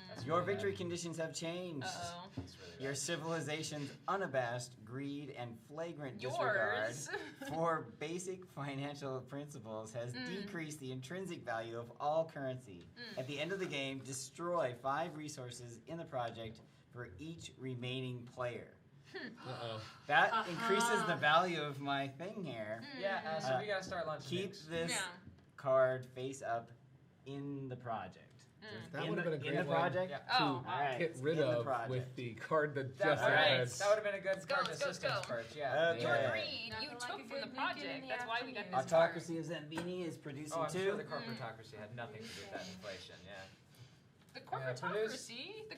That's Your really victory bad. conditions have changed. Uh-oh. That's really bad. Your civilization's unabashed greed and flagrant disregard Yours. for basic financial principles has decreased the intrinsic value of all currency. At the end of the game, destroy 5 resources in the project for each remaining player. Uh-oh. That increases the value of my thing here. Yeah, so we gotta start launching Keep nukes. this Yeah. card face up in the project. That in would have been a the, great in the one project. Yeah. Oh, All right. get rid in the of project. with the card that That, Jessica Alright. had. that would have been a good Let's go, card let's to go, let's systems go. first. Yeah. Okay. Your Yeah. greed, Nothing you like took a from good the nuke project. in the That's why we got afternoon. this card. Autocracy of Zambini is producing Oh, I'm too. sure the corporatocracy had nothing to do with that inflation. Yeah. The produce.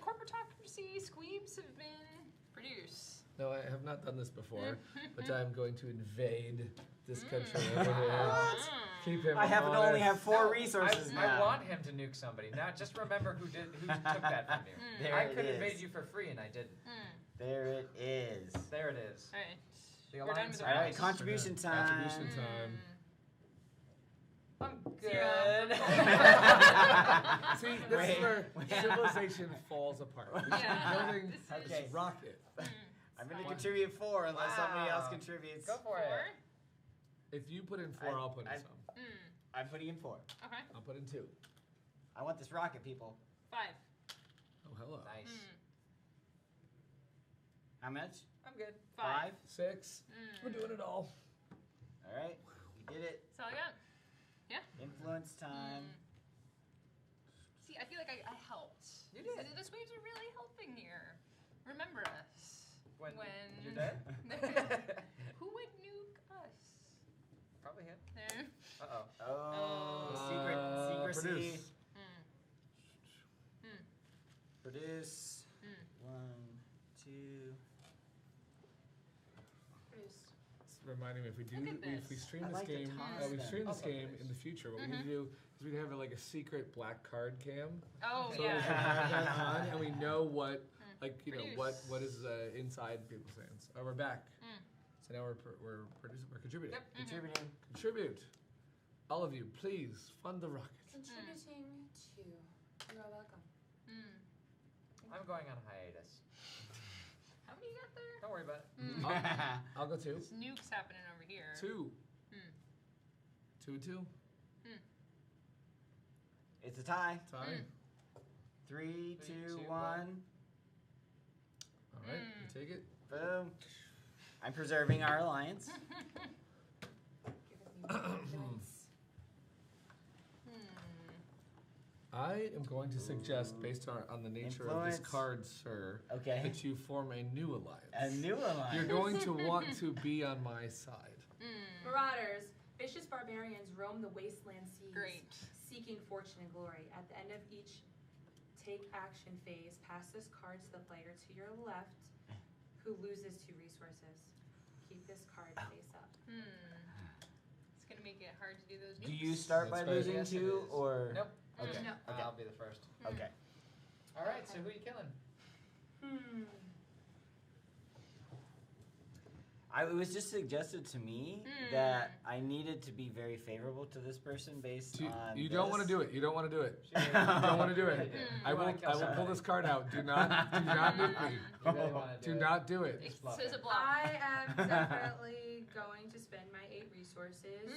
corporatocracy squeebs have been produced. No, I have not done this before, but I'm going to invade this country over here. Keep him I happen to honest. only have 4 resources I now. want him to nuke somebody. Now, just remember who took that from you. There I it could is. invade you for free, and I didn't. There it is. There it is. Alright. The We're done alliance with the All right, rounds. contribution time. Contribution time. I'm good. Zero. See, this Wait. is where civilization falls apart. We should Yeah. be building This is- Okay. this rocket. I'm going to Fine. contribute 4 unless somebody else Wow. contributes. Go for Four. it. If you put in 4, I'll put in some. I'm putting in 4. Okay. I'll put in 2. I want this rocket, people. 5. Oh, hello. Nice. How much? I'm good. 5. 6. We're doing it all. All right. We did it. That's all I got. Yeah. Influence time. See, I feel like I helped. You did. The waves are really helping here. Remember us. When you're dead? Who would nuke us? Probably him. There. Uh-oh. Oh, secrecy. Produce. Produce. 1, 2. Produce. It's reminding me if we do, Look at if we this. stream I this like to game, toss we them. stream this Also game produce. in the future. What we need to do is we have like a secret black card cam. Oh, So we can yeah. have that on, and we know what, like you know, Produce. what is inside people's hands. Oh, we're back. So now we're producing, we're contributing. Yep. Contributing. Contribute, all of you, please fund the rocket. Contributing 2. You are welcome. I'm going on hiatus. How many you got there? Don't worry about it. I'll go 2. There's nukes happening over here. 2. 2 and 2. It's a tie. Time. 3, 3, 2, 2, 1. All right, you take it. Boom. I'm preserving our alliance. Giving me confidence. I am going to suggest, based on the nature of this Influence. card, sir, Okay. that you form a new alliance. A new alliance. You're going to want to be on my side. Marauders, vicious barbarians roam the wasteland seas, Great. seeking fortune and glory. At the end of each take action phase, pass this card to the player to your left, who loses 2 resources. Keep this card face up. It's gonna make it hard to do those nukes. Do you start by That's right. losing Yes, it 2 is. or? Nope. Okay. No. Okay. I'll be the first. Okay. All right, so who are you killing? It was just suggested to me that I needed to be very favorable to this person based on. You don't want to this. do it. You don't want to do it. Sure. You don't want to do it. You I wanna will. kill I will pull somebody. this card out. Do not nuke me. You really want to Do not do it. It bluff says a it. bluff. I am definitely going to spend my 8 resources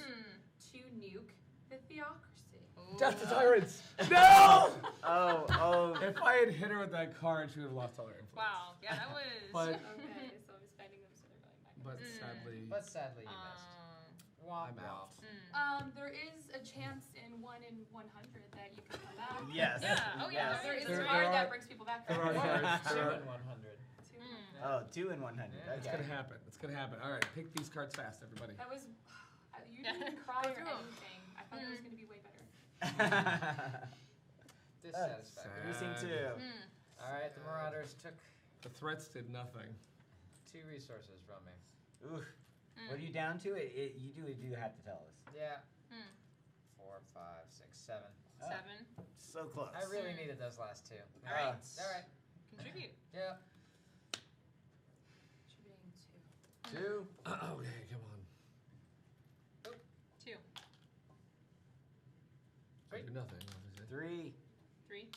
to nuke the theocracy. Death to tyrants. No! Oh. If I had hit her with that card, she would have lost all her influence. Wow. Yeah, that was. But Okay, so I'm spending them so they're going back. but sadly, But sadly, you missed. Womp I'm womp. out. There is a chance in 1 in 100 that you can come back. Yes. Yeah, oh, yeah, Yes. There is There- a there card are- that brings people back. there are cards. 2 There are- in 100. Two. Oh, 2 in 100. Yeah. It's Okay. gonna happen. It's gonna happen. All right, pick these cards fast, everybody. That was. You didn't even cry Go or through 'em. anything. I thought it was going to be way better. Dissatisfactory. Producing Sad. 2. All right, the Marauders took The threats did nothing. 2 resources from me. Ooh. What are you down to? You do have to tell us. Yeah. 4, 5, 6, 7. 7. So close. I really needed those last 2. All right. All right. Contribute. Yeah. Contributing 2. Okay, come on. 2. I do nothing. Obviously. 3. 3.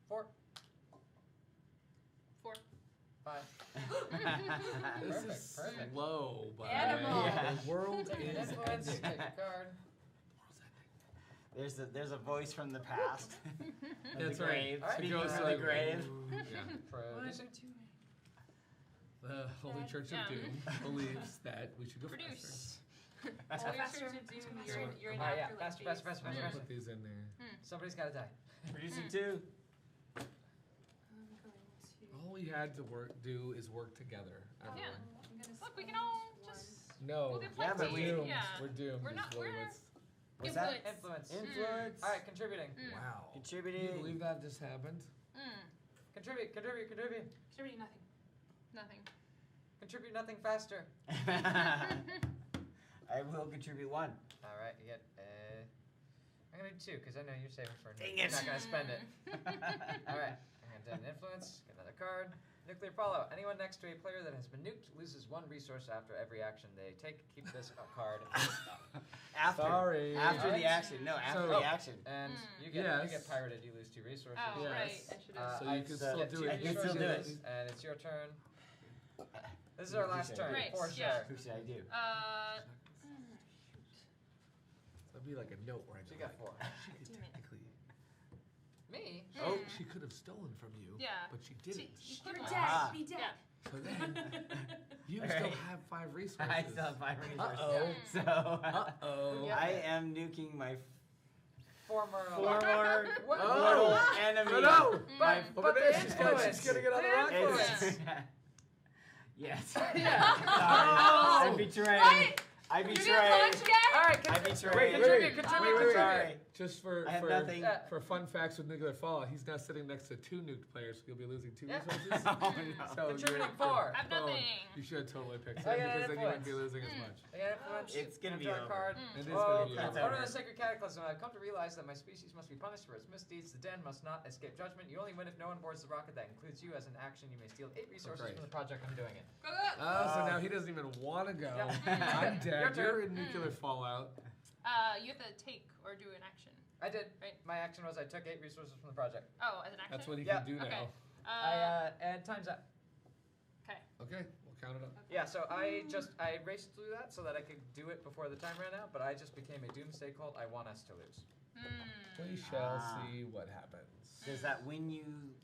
4, 4. 5. This Perfect, is perfect. slow, but Animal. Yeah. the world Take an is influence, ending. take a card. There's a voice from the past. Of That's the right. grave. All right. Speaking It goes from like, the grave. ooh, yeah. Producing. The Holy Church Yeah. of Doom believes that we should go faster. Produce. Faster to do. You're in Yeah, afterlife faster, phase. faster, I'm faster, gonna faster. put these in there. Somebody's got to die. Producing 2. I'm going to. All we had to do is work together. Everyone. Yeah. I'm gonna Look, we can spend all one. just. No. We'll get Yeah, but plenty. we- doomed. Yeah. We're doomed. We're is not. really We're. what's- What's that? Influence. Influence. All right, contributing. Wow. Contributing. Can you believe that just happened? Contribute, contribute, contribute. Contributing nothing. Nothing. Contribute nothing faster. I will contribute 1. All right, you get. I'm gonna do 2 because I know you're saving for. Dang You're it. not gonna spend it. All right, I'm gonna do an influence. Get another card. Nuclear follow. Anyone next to a player that has been nuked loses 1 resource after every action they take. Keep this card. After. Sorry. After Alright. the action. No, after So- the action. And you get Yes. pirated. You lose 2 resources. Oh, Yes. right. I should have. So you can I still get do 2 it. I can still do it. resources, and it's your turn. This is our last turn, Right, for yeah. sure. Who should I do? That'd be like a note where I go, She got 4. She could Damn it. technically. Me? Oh, she could have stolen from you. Yeah. But she didn't. You're dead. Ah. Be dead. Yeah. So then you All still right. have 5 resources. I still have 5 resources. Uh-oh. So Uh-oh. I am nuking my Former. former What? mortal Oh. enemy. No. My But there the she's gonna influence. get on the rock It's- horse. Yes. Yeah. Sorry. I betrayed. What? I You're betrayed. gonna punch again? All right, I contribute, betrayed. contribute. Sorry. Just for I have for, nothing. for fun facts with nuclear fallout, he's now sitting next to 2 nuked players, so you'll be losing 2 Yeah. resources. Oh no. So Contributing you're- 4. I have Oh, nothing. you should have totally picked I him got because then you wouldn't be influence. losing as much. I got influence. It's gonna be Draw a over. card. It is Oh, gonna be That's over. Order of over. the Sacred Cataclysm. I've come to realize that my species must be punished for its misdeeds. The den must not escape judgment. You only win if no one boards the rocket. That includes you. As an action, you may steal 8 resources great. from the project. I'm doing it. Go, go. Oh, so now he doesn't even want to go. Yeah. I'm dead. Your turn. You're in nuclear fallout. You have to take or do an action. I did. Right. My action was I took 8 resources from the project. Oh, as an action? That's what he Yeah. can do Okay. now. And time's up. Okay. Okay, we'll count it up. Yeah, so I raced through that so that I could do it before the time ran out, but I just became a doomsday cult. I want us to lose. We shall Ah. see what happens. Does that win you?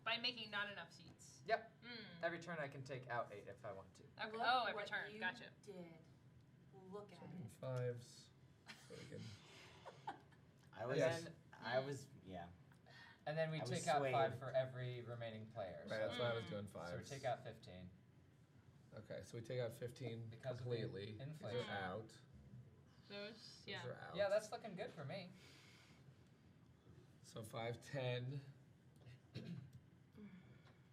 By making not enough seats. Yep. Mm. Every turn I can take out 8 if I want to. Okay. Look Oh, every what turn. you Gotcha. Did. Look at In it. 5s. So we can. I was, yeah. And then we I was take out swayed. 5 for every remaining player. Right, that's why I was doing 5s. So we take out 15. Okay, so we take out 15 Because of the completely. These inflation. are out. Those, yeah. These are out. Yeah, that's looking good for me. So 5, 10.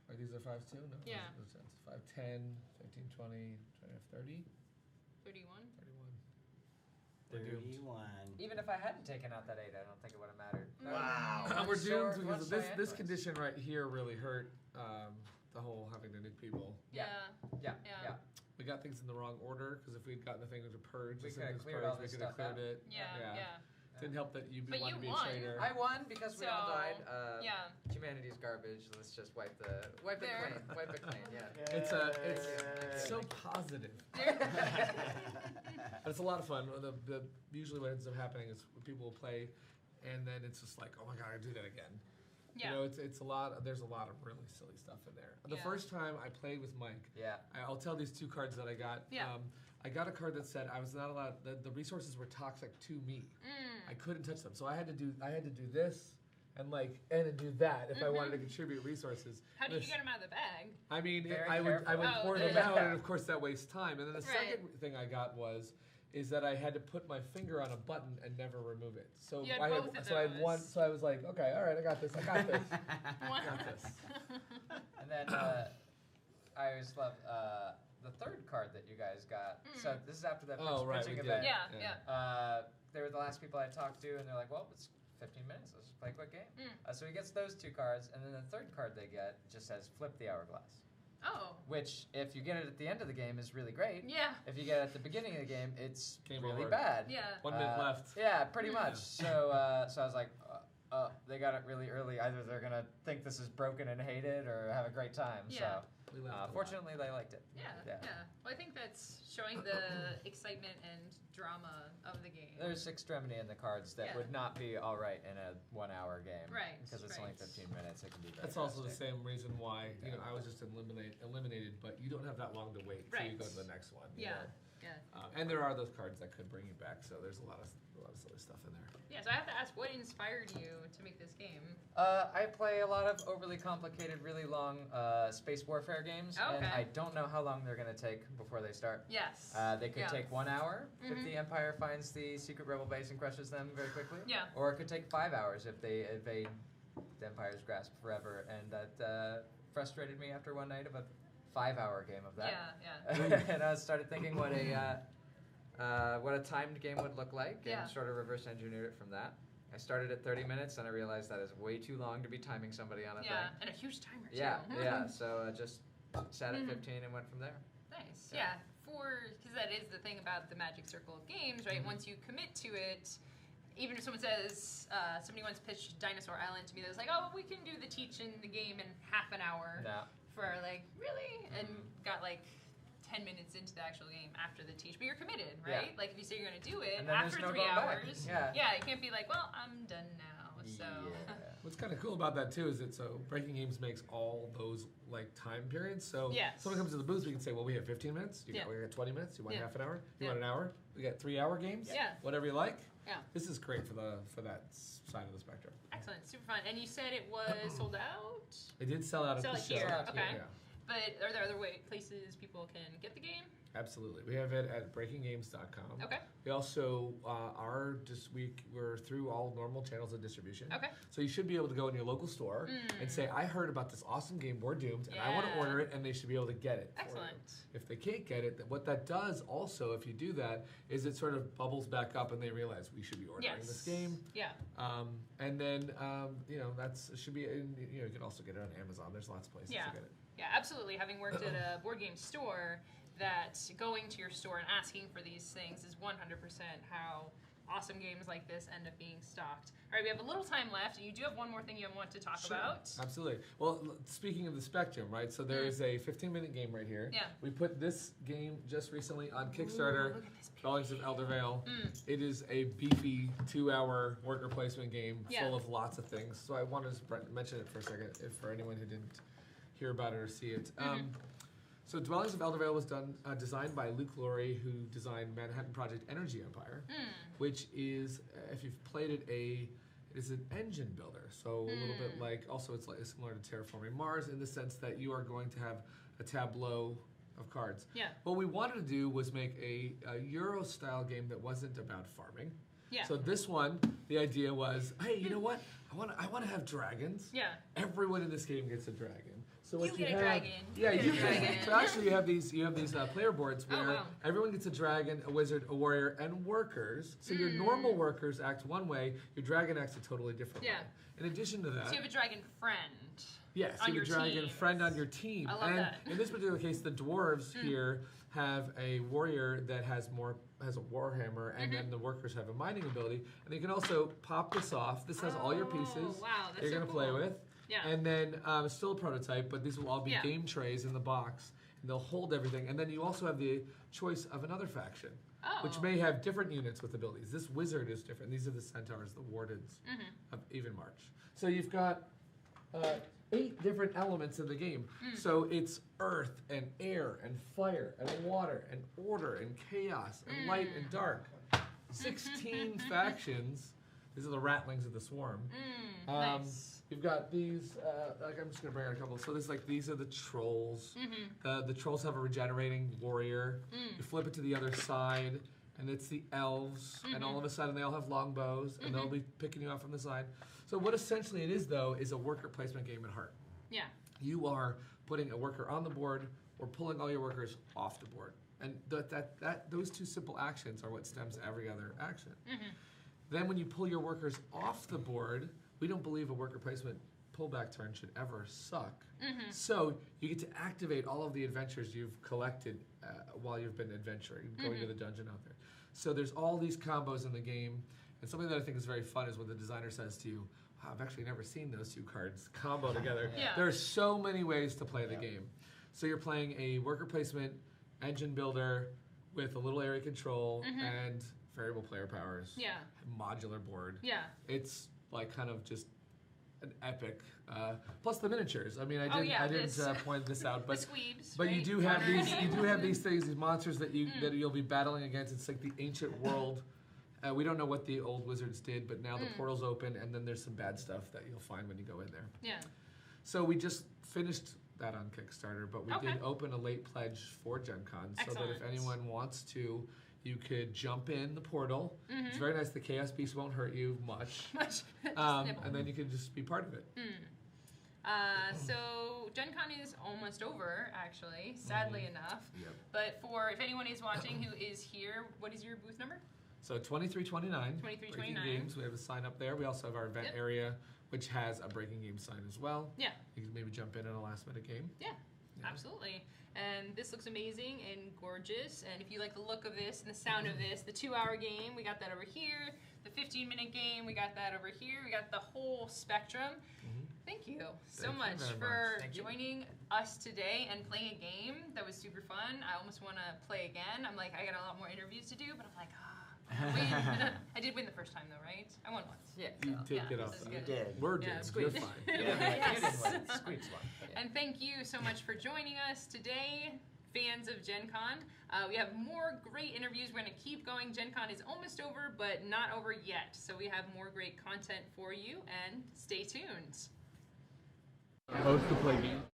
Are these are 5s too? No. Yeah. Those 5, 10, 15, 20, 20, 30, 31. 31. We're doomed. 31. Even if I hadn't taken out that 8, I don't think it would have mattered. Wow. And we're Sure, doomed what's because my this influence? condition right here really hurt the whole having to nuke people. Yeah. Yeah. Yeah, Yeah. yeah. We got things in the wrong order because if we'd gotten the thing to purge, We the could have thing to cleared purge, all we this could have stuff cleared out. it. Yeah. Yeah. Didn't help that you But wanted you to be a won. traitor. I won because we all So, died. yeah. Humanity's garbage. Let's just wipe it There. clean. Wipe it clean. Yeah. It's so positive. But it's a lot of fun. Usually what ends up happening is people will play, and then it's just like, oh my god, I do that again. Yeah. You know, it's a lot. There's a lot of really silly stuff in there. The Yeah. first time I played with Mike, Yeah. I'll tell these 2 cards that I got. Yeah. I got a card that said I was not allowed. The resources were toxic to me. I couldn't touch them, so I had to do this. And then do that if I wanted to contribute resources. How did you This- get them out of the bag? I mean, Very I would careful. Oh, pour them yeah. out, and of course that wastes time. And then the Right. second thing I got is that I had to put my finger on a button and never remove it. So You had I both of so I had one. those. So I was like, okay, all right, I got this. I got this. One. got this. And then I always love the third card that you guys got. So this is after that Oh, right, pitching we did. event. Yeah, Yeah. yeah. They were the last people I talked to, and they're like, well, it's 15 minutes. Let's just play a quick game. So he gets those 2 cards, and then the third card they get just says flip the hourglass. Oh. Which, if you get it at the end of the game, is really great. Yeah. If you get it at the beginning of the game, it's Game really over. bad. Yeah. 1 minute left. Yeah, pretty much. So so I was like, they got it really early. Either they're going to think this is broken and hate it or have a great time. Yeah. So We left a lot. fortunately, they liked it. Yeah, Yeah. yeah. Well, I think that's showing the excitement and drama of the game. There's extremity in the cards that Yeah. would not be all right in a 1-hour game. Right, Because it's only right. 15 minutes. It can be very That's also the drastic. same reason why I was just eliminated, but you don't have that long to wait till you Right. go to the next one. you Yeah, know? yeah. And there are those cards that could bring you back, so there's a lot of silly stuff in there. Yeah, so I have to ask, what inspired you to make this game? I play a lot of overly complicated, really long space warfare games, Oh, and okay. I don't know how long they're going to take before they start. Yes. They could Yeah. take 1 hour if Mhm. the Empire finds the secret rebel base and crushes them very quickly. Yeah. Or it could take 5 hours if they evade the Empire's grasp forever, and that frustrated me after one night of a 5-hour game of that. Yeah, yeah. And I started thinking what a timed game would look like, Yeah. and sort of reverse engineered it from that. I started at 30 minutes, and I realized that is way too long to be timing somebody on a Yeah, thing. and a huge timer, too. Yeah, yeah. So just sat at Mhm. 15 and went from there. Nice. Yeah. Yeah, because that is the thing about the Magic Circle of games, right? Once you commit to it, even if someone says, somebody once pitched Dinosaur Island to me, that was like, oh, we can do the teach in the game in half an hour. No. for like, really? And got like 10 minutes into the actual game after the teach. But you're committed, right? Yeah. Like if you say you're going to do it, And then after there's no 3 going back. hours, Yeah. you can't be like, well, I'm done now. So Yeah. What's kind of cool about that too is that so Breaking Games makes all those like time periods. So Yes. someone comes to the booth, we can say, well, we have 15 minutes. Yeah. We got 20 minutes. You want Yeah. half an hour? You Yeah. want an hour? We got 3-hour games. Yeah. Whatever you like. yeah, This is great for that side of the spectrum. excellent, super fun. And you said it was sold out? It did sell out at Sell the it show. here, okay. Yeah. But are there other places people can get the game? Absolutely. We have it at breakinggames.com. Okay. We also are this week we're through all normal channels of distribution. Okay. So you should be able to go in your local store and say, I heard about this awesome game, Board Doomed, and I want to Yeah. order it, and they should be able to get it. For you. Excellent. If they can't get it, what that does also, if you do that, is it sort of bubbles back up and they realize we should be ordering Yes. this game. Yeah. And then that's should be you can also get it on Amazon. There's lots of places Yeah. to get it. Yeah, absolutely. Having worked at a board game store, that going to your store and asking for these things is 100% how awesome games like this end up being stocked. All right, we have a little time left, and you do have one more thing you want to talk Sure. about. Absolutely. Well, speaking of the spectrum, right? So there is a 15-minute game right here. Yeah. We put this game just recently on Kickstarter. look at this Dwellings of Eldervale. It is a beefy 2-hour worker placement game Yeah. full of lots of things. So I wanted to mention it for a second, if for anyone who didn't hear about it or see it. So Dwellings of Eldervale was designed by Luke Laurie, who designed Manhattan Project Energy Empire, which is, if you've played it, it is an engine builder. So a little bit like, also it's like similar to Terraforming Mars in the sense that you are going to have a tableau of cards. Yeah. What we wanted to do was make a Euro-style game that wasn't about farming. Yeah. So this one, the idea was, hey, you know what? I want to have dragons. Yeah. Everyone in this game gets a dragon. So what You get a have, dragon. Yeah, You get a dragon. So actually, you have these player boards Oh, where wow. everyone gets a dragon, a wizard, a warrior, and workers. So your normal workers act one way. Your dragon acts a totally different Yeah. way. In addition to that, So you have a dragon friend. yes, on you have a your dragon team. friend on your team. I love and that. in this particular case, the dwarves here have a warrior that has a warhammer, and then the workers have a mining ability. And you can also pop this off. This has all your pieces wow, that's that you're so going to play cool. with. Yeah. And then it's still a prototype, but these will all be Yeah. game trays in the box, and they'll hold everything. And then you also have the choice of another faction, which Oh. may have different units with abilities. This wizard is different. These are the centaurs, the wardens of Even March. So you've got 8 different elements of the game. So it's earth and air and fire and water and order and chaos and light and dark. 16 factions. These are the rattlings of the swarm. Nice. You've got these, I'm just gonna bring out a couple. So these are the trolls. The trolls have a regenerating warrior. You flip it to the other side, and it's the elves. And all of a sudden, they all have longbows, and they'll be picking you up from the side. So what essentially it is, though, is a worker placement game at heart. Yeah. You are putting a worker on the board or pulling all your workers off the board. And those two simple actions are what stems every other action. Then when you pull your workers off the board, we don't believe a worker placement pullback turn should ever suck. So you get to activate all of the adventures you've collected while you've been adventuring, going to the dungeon out there. So there's all these combos in the game. And something that I think is very fun is when the designer says to you, wow, I've actually never seen those two cards combo together. Yeah. There are so many ways to play the game. So you're playing a worker placement engine builder with a little area control and variable player powers. Yeah. Modular board. Yeah. It's like kind of just an epic. Plus the miniatures. I mean, Oh, yeah, I didn't this- point this out, but the squeebs. but you right? do have Corner. these. You do have these things, these monsters that you'll be battling against. It's like the ancient world. We don't know what the old wizards did, but now the portal's open, and then there's some bad stuff that you'll find when you go in there. Yeah. So we just finished that on Kickstarter, but we Okay. did open a late pledge for Gen Con, so that if Excellent. anyone wants to, you could jump in the portal. It's very nice. The Chaos Beast won't hurt you much. Much. Just nibble. And then you can just be part of it. So Gen Con is almost over, actually, sadly enough. Yep. But if anyone is watching who is here, what is your booth number? So 2329. 2329. Breaking Games. We have a sign up there. We also have our event Yep. area, which has a Breaking Games sign as well. Yeah. You can maybe jump in a last minute game. Yeah. Absolutely. And this looks amazing and gorgeous. And if you like the look of this and the sound of this, the 2-hour game, we got that over here. The 15-minute game, we got that over here. We got the whole spectrum. Thank you so Thank you much very for much. Thank you. joining us today and playing a game that was super fun. I almost want to play again. I'm like, I got a lot more interviews to do, but I'm like, win. I did win the first time though, right? I won once. Yeah. You So, did yeah, get this off. is though. You good. did. We're Yeah. James. Squeak. You're fine. You Yes. didn't win. Squeaks won. Yeah. And thank you so much for joining us today, fans of Gen Con. We have more great interviews. We're going to keep going. Gen Con is almost over, but not over yet. So we have more great content for you, and stay tuned. Host to play games.